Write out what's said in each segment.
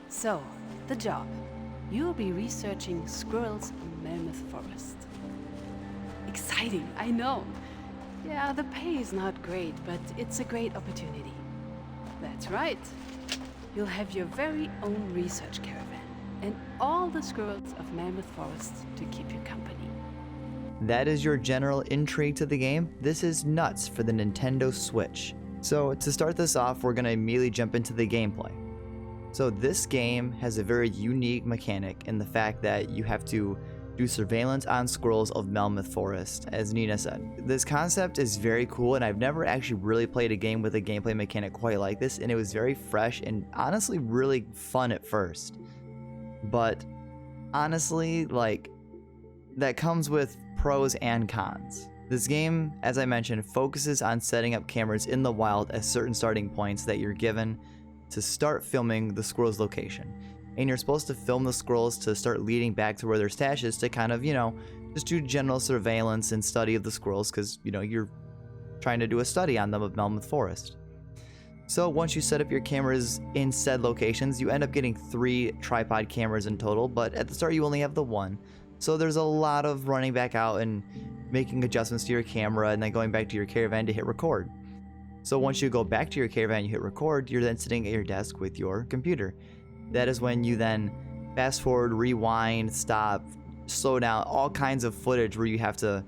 So, the job. You'll be researching squirrels in Mammoth Forest. Exciting, I know. Yeah, the pay is not great, but it's a great opportunity. That's right. You'll have your very own research caravan and all the squirrels of Mammoth Forest to keep you company. That is your general intrigue to the game. This is nuts for the Nintendo Switch. So to start this off, we're going to immediately jump into the gameplay. So this game has a very unique mechanic in the fact that you have to do surveillance on squirrels of Melmoth Forest, as Nina said. This concept is very cool, and I've never actually really played a game with a gameplay mechanic quite like this, and it was very fresh and honestly really fun at first. But honestly, like, that comes with pros and cons. This game, as I mentioned, focuses on setting up cameras in the wild at certain starting points that you're given to start filming the squirrel's location. And you're supposed to film the squirrels to start leading back to where their stash is to kind of, just do general surveillance and study of the squirrels because, you're trying to do a study on them of Melmoth Forest. So once you set up your cameras in said locations, you end up getting 3 tripod cameras in total, but at the start you only have the one. So there's a lot of running back out and making adjustments to your camera and then going back to your caravan to hit record. So once you go back to your caravan, you hit record, you're then sitting at your desk with your computer. That is when you then fast forward, rewind, stop, slow down, all kinds of footage where you have to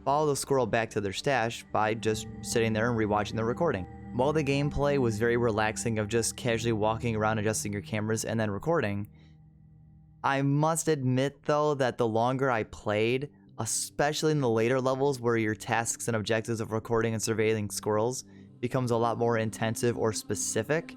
follow the squirrel back to their stash by just sitting there and rewatching the recording. While the gameplay was very relaxing of just casually walking around adjusting your cameras and then recording, I must admit though that the longer I played, especially in the later levels where your tasks and objectives of recording and surveilling squirrels becomes a lot more intensive or specific,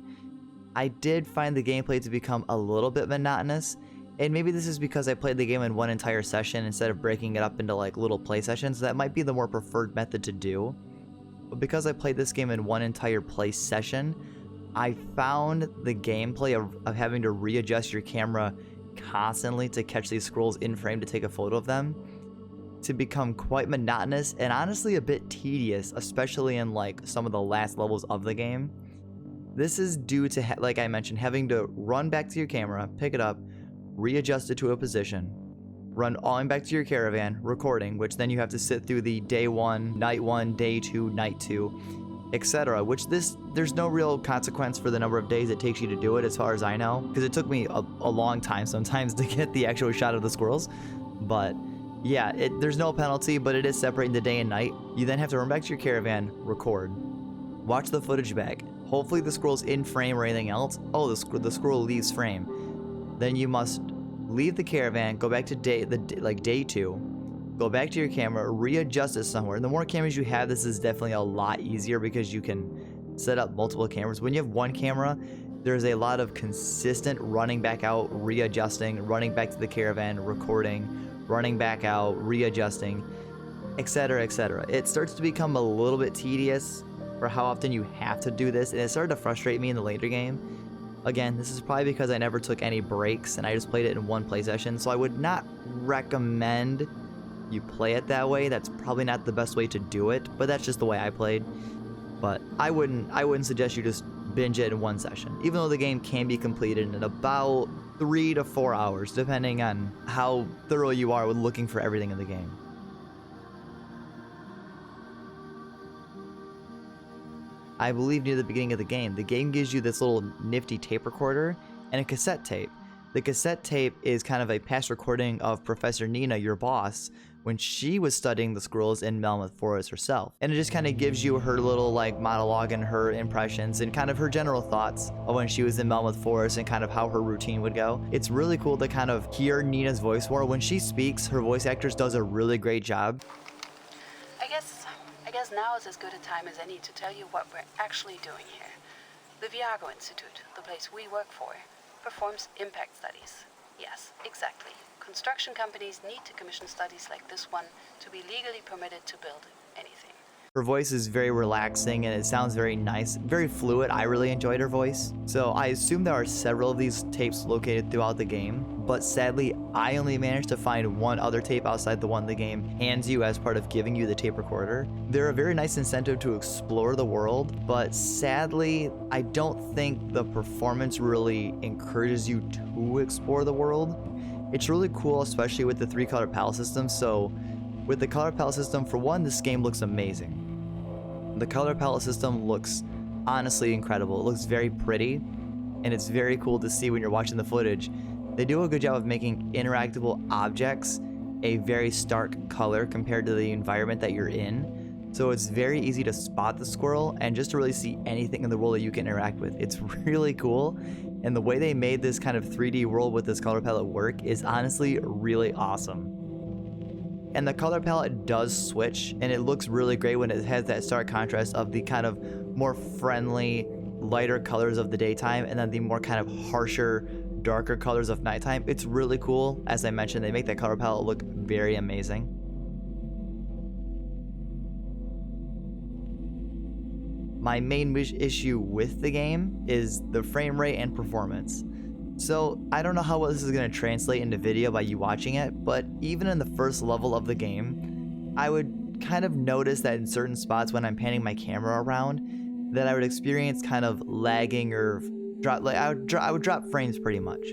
I did find the gameplay to become a little bit monotonous, and maybe this is because I played the game in one entire session instead of breaking it up into like little play sessions. That might be the more preferred method to do. But because I played this game in one entire play session, I found the gameplay of having to readjust your camera constantly to catch these squirrels in frame to take a photo of them to become quite monotonous and honestly a bit tedious, especially in like some of the last levels of the game. This is due to, like I mentioned, having to run back to your camera, pick it up, readjust it to a position, run all back to your caravan, recording, which then you have to sit through the day 1, night 1, day 2, night 2, etc. Which there's no real consequence for the number of days it takes you to do it, as far as I know, because it took me a long time sometimes to get the actual shot of the squirrels. But yeah, there's no penalty, but it is separating the day and night. You then have to run back to your caravan, record, watch the footage back. Hopefully the squirrel's in frame or anything else. Oh, the squirrel leaves frame. Then you must leave the caravan, go back to day 2, go back to your camera, readjust it somewhere. And the more cameras you have, this is definitely a lot easier because you can set up multiple cameras. When you have one camera, there's a lot of consistent running back out, readjusting, running back to the caravan, recording, running back out, readjusting, etc., etc. It starts to become a little bit tedious for how often you have to do this, and it started to frustrate me in the later game. Again, this is probably because I never took any breaks and I just played it in one play session, so I would not recommend you play it that way. That's probably not the best way to do it, but that's just the way I played. But I wouldn't suggest you just binge it in one session, even though the game can be completed in about 3 to 4 hours, depending on how thorough you are with looking for everything in the game. I believe near the beginning of the game gives you this little nifty tape recorder and a cassette tape. The cassette tape is kind of a past recording of Professor Nina, your boss, when she was studying the squirrels in Melmoth Forest herself. And it just kind of gives you her little like monologue and her impressions and kind of her general thoughts of when she was in Melmoth Forest and kind of how her routine would go. It's really cool to kind of hear Nina's voice more. When she speaks, her voice actress does a really great job. I guess now is as good a time as any to tell you what we're actually doing here. The Viago Institute, the place we work for, performs impact studies. Yes, exactly. Construction companies need to commission studies like this one to be legally permitted to build anything. Her voice is very relaxing and it sounds very nice, very fluid. I really enjoyed her voice. So I assume there are several of these tapes located throughout the game, but sadly I only managed to find one other tape outside the one the game hands you as part of giving you the tape recorder. They're a very nice incentive to explore the world, but sadly I don't think the performance really encourages you to explore the world. It's really cool, especially with the 3-color palette system. So with the color palette system, for one, this game looks amazing. The color palette system looks honestly incredible. It looks very pretty, and it's very cool to see when you're watching the footage. They do a good job of making interactable objects a very stark color compared to the environment that you're in. So it's very easy to spot the squirrel and just to really see anything in the world that you can interact with. It's really cool, and the way they made this kind of 3D world with this color palette work is honestly really awesome. And the color palette does switch, and it looks really great when it has that stark contrast of the kind of more friendly, lighter colors of the daytime and then the more kind of harsher, darker colors of nighttime. It's really cool. As I mentioned, they make that color palette look very amazing. My main issue with the game is the frame rate and performance. So I don't know how well this is going to translate into video by you watching it, but even in the first level of the game, I would kind of notice that in certain spots when I'm panning my camera around, that I would experience kind of lagging or drop, like I would drop frames pretty much.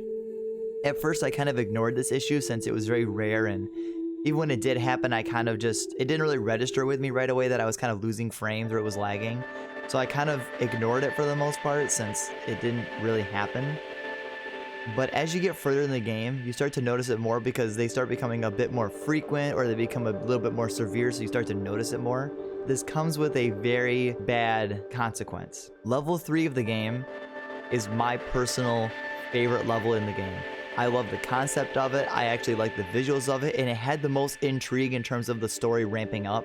At first I kind of ignored this issue since it was very rare, and even when it did happen, I kind of it didn't really register with me right away that I was kind of losing frames or it was lagging. So I kind of ignored it for the most part since it didn't really happen. But as you get further in the game, you start to notice it more because they start becoming a bit more frequent, or they become a little bit more severe, so you start to notice it more. This comes with a very bad consequence. Level 3 of the game is my personal favorite level in the game. I love the concept of it, I actually like the visuals of it, and it had the most intrigue in terms of the story ramping up.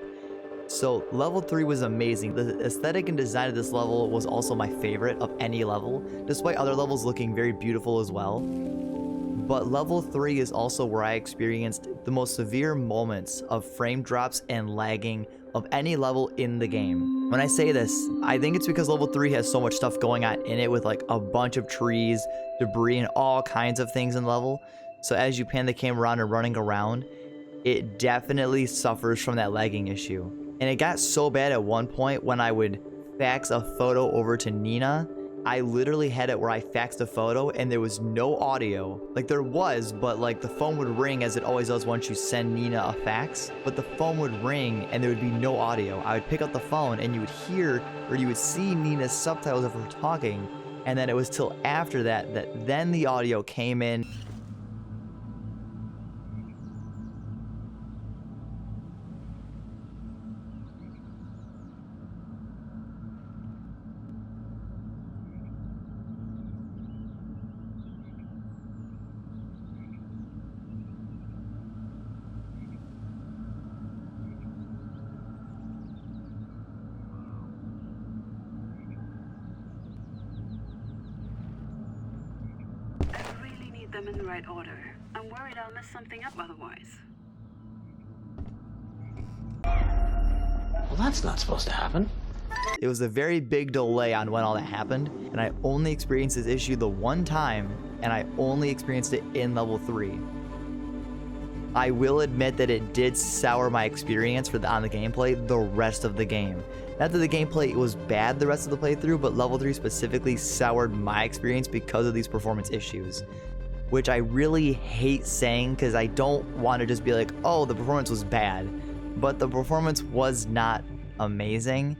So level 3 was amazing. The aesthetic and design of this level was also my favorite of any level, despite other levels looking very beautiful as well. But level 3 is also where I experienced the most severe moments of frame drops and lagging of any level in the game. When I say this, I think it's because level 3 has so much stuff going on in it with like a bunch of trees, debris, and all kinds of things in the level. So as you pan the camera around and running around, it definitely suffers from that lagging issue. And it got so bad at one point when I would fax a photo over to Nina. I literally had it where I faxed a photo and there was no audio. Like there was, but like the phone would ring as it always does once you send Nina a fax. But the phone would ring and there would be no audio. I would pick up the phone and you would hear, or you would see Nina's subtitles of her talking. And then it was till after that then the audio came in. Them in the right order. I'm worried I'll mess something up otherwise. Well, that's not supposed to happen. It was a very big delay on when all that happened, and I only experienced this issue the one time, and I only experienced it in level 3. I will admit that it did sour my experience on the gameplay the rest of the game. Not that the gameplay was bad the rest of the playthrough, but level 3 specifically soured my experience because of these performance issues. Which I really hate saying because I don't want to just be like, oh, the performance was bad. But the performance was not amazing,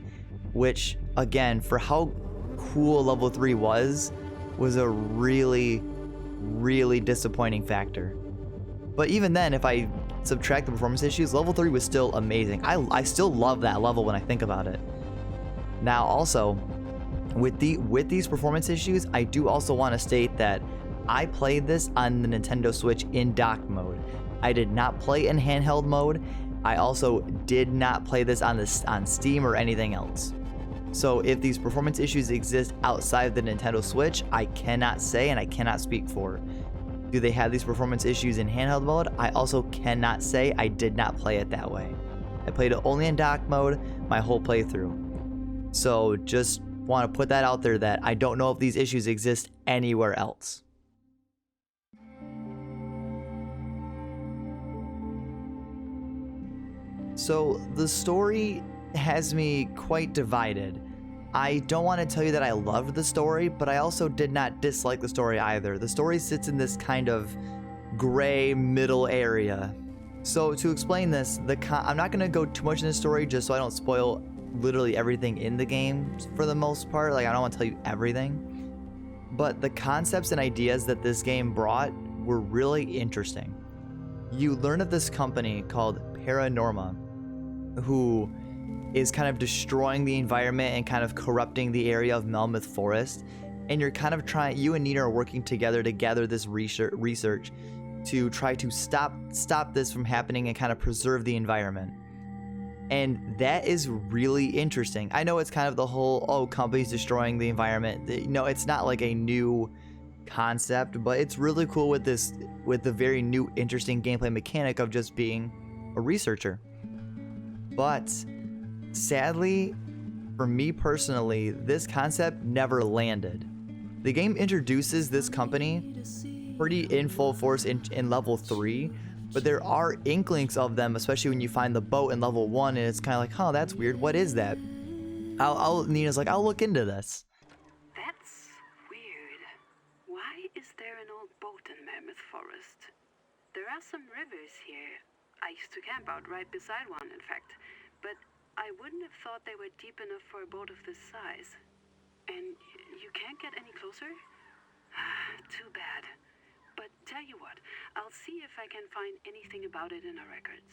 which, again, for how cool level 3 was a really, really disappointing factor. But even then, if I subtract the performance issues, level 3 was still amazing. I still love that level when I think about it. Now, also, with these performance issues, I do also want to state that I played this on the Nintendo Switch in dock mode. I did not play in handheld mode. I also did not play this on Steam or anything else. So if these performance issues exist outside the Nintendo Switch, I cannot say and I cannot speak for. Do they have these performance issues in handheld mode? I also cannot say. I did not play it that way. I played it only in dock mode my whole playthrough. So just want to put that out there that I don't know if these issues exist anywhere else. So the story has me quite divided. I don't want to tell you that I loved the story, but I also did not dislike the story either. The story sits in this kind of gray middle area. So to explain this, I'm not going to go too much in the story just so I don't spoil literally everything in the game for the most part. Like, I don't want to tell you everything. But the concepts and ideas that this game brought were really interesting. You learn of this company called Paranorma, who is kind of destroying the environment and kind of corrupting the area of Melmoth Forest. And you're kind of you and Nina are working together to gather this research to try to stop this from happening and kind of preserve the environment. And that is really interesting. I know it's kind of the whole, oh, companies destroying the environment. No, it's not like a new concept, but it's really cool with the very new, interesting gameplay mechanic of just being a researcher. But sadly, for me personally, this concept never landed. The game introduces this company pretty in full force in level 3, but there are inklings of them, especially when you find the boat in level 1, and it's kind of like, huh, that's weird. What is that? Nina's like, I'll look into this. That's weird. Why is there an old boat in Mammoth Forest? There are some rivers here. I used to camp out right beside one, in fact. But I wouldn't have thought they were deep enough for a boat of this size. And you can't get any closer? Too bad. But tell you what, I'll see if I can find anything about it in our records.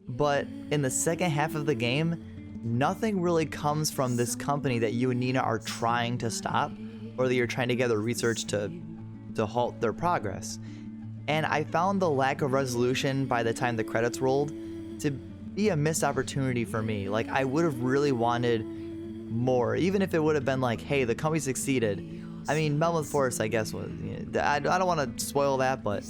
But in the second half of the game, nothing really comes from this company that you and Nina are trying to stop, or that you're trying to gather research to halt their progress. And I found the lack of resolution by the time the credits rolled to be a missed opportunity for me. Like, I would have really wanted more, even if it would have been like, hey, the company succeeded. I mean, Melmoth Forest, I guess, was, you know, I don't want to spoil that, but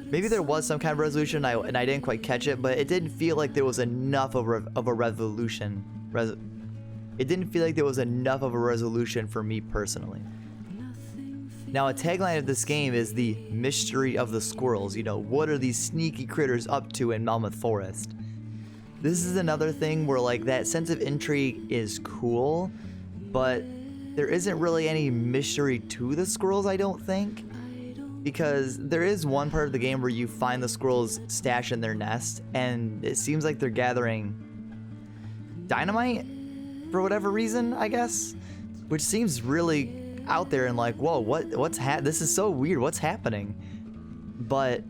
maybe there was some kind of resolution and I didn't quite catch it, but it didn't feel like there was enough of a resolution. It didn't feel like there was enough of a resolution for me personally. Now, a tagline of this game is the mystery of the squirrels. You know, what are these sneaky critters up to in Melmoth Forest? This is another thing where, like, that sense of intrigue is cool, but there isn't really any mystery to the squirrels, I don't think. Because there is one part of the game where you find the squirrels stashed in their nest, and it seems like they're gathering dynamite for whatever reason, I guess. Which seems really out there and like, whoa, this is so weird, what's happening? But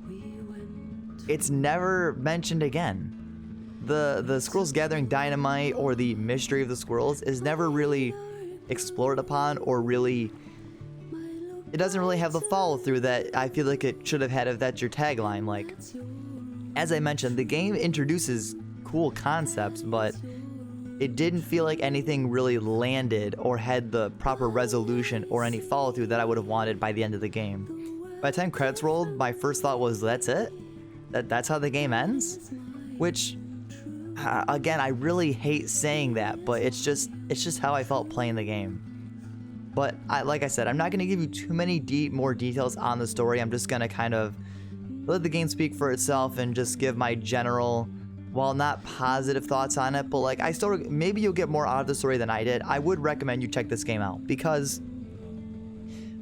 it's never mentioned again. The squirrels gathering dynamite or the mystery of the squirrels is never really explored upon, or really, it doesn't really have the follow through that I feel like it should have had if that's your tagline. Like, as I mentioned, the game introduces cool concepts, but it didn't feel like anything really landed or had the proper resolution or any follow through that I would have wanted by the end of the game. By the time credits rolled, my first thought was, that's it? That's how the game ends? Which, again, I really hate saying that, but it's just how I felt playing the game. But like I said, I'm not going to give you too many more details on the story. I'm just going to kind of let the game speak for itself and just give my general, while not positive thoughts on it, but like, maybe you'll get more out of the story than I did. I would recommend you check this game out, because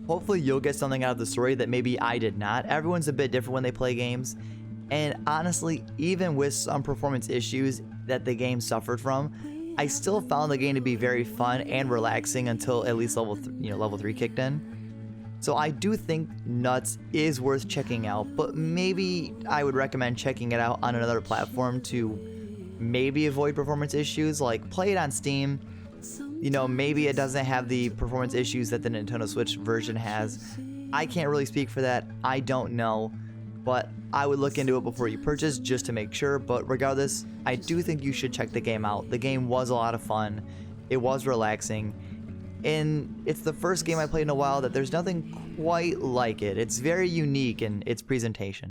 hopefully you'll get something out of the story that maybe I did not. Everyone's a bit different when they play games. And honestly, even with some performance issues that the game suffered from, I still found the game to be very fun and relaxing until at least level 3 kicked in. So I do think Nuts is worth checking out, but maybe I would recommend checking it out on another platform to maybe avoid performance issues. Like, play it on Steam. You know, maybe it doesn't have the performance issues that the Nintendo Switch version has. I can't really speak for that. I don't know. But I would look into it before you purchase, just to make sure. But regardless, I do think you should check the game out. The game was a lot of fun. It was relaxing. And it's the first game I played in a while that there's nothing quite like it. It's very unique in its presentation.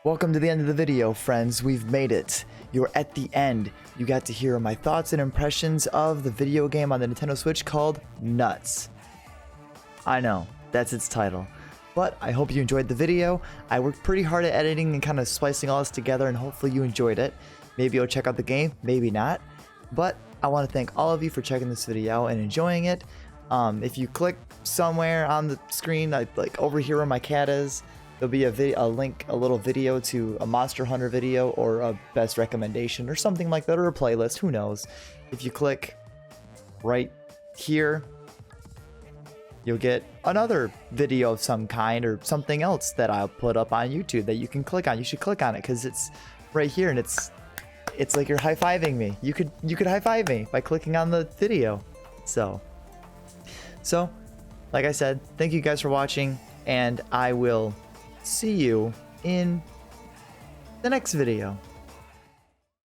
Welcome to the end of the video, friends. We've made it. You're at the end. You got to hear my thoughts and impressions of the video game on the Nintendo Switch called Nuts. I know, that's its title. But I hope you enjoyed the video. I worked pretty hard at editing and kind of splicing all this together, and hopefully you enjoyed it. Maybe you'll check out the game, maybe not. But I want to thank all of you for checking this video out and enjoying it. If you click somewhere on the screen, like over here where my cat is, there'll be a link, a little video to a Monster Hunter video or a best recommendation or something like that, or a playlist, who knows. If you click right here, you'll get another video of some kind or something else that I'll put up on YouTube that you can click on. You should click on it because it's right here, and it's like you're high-fiving me. You could high-five me by clicking on the video. So like I said, thank you guys for watching, and I will see you in the next video.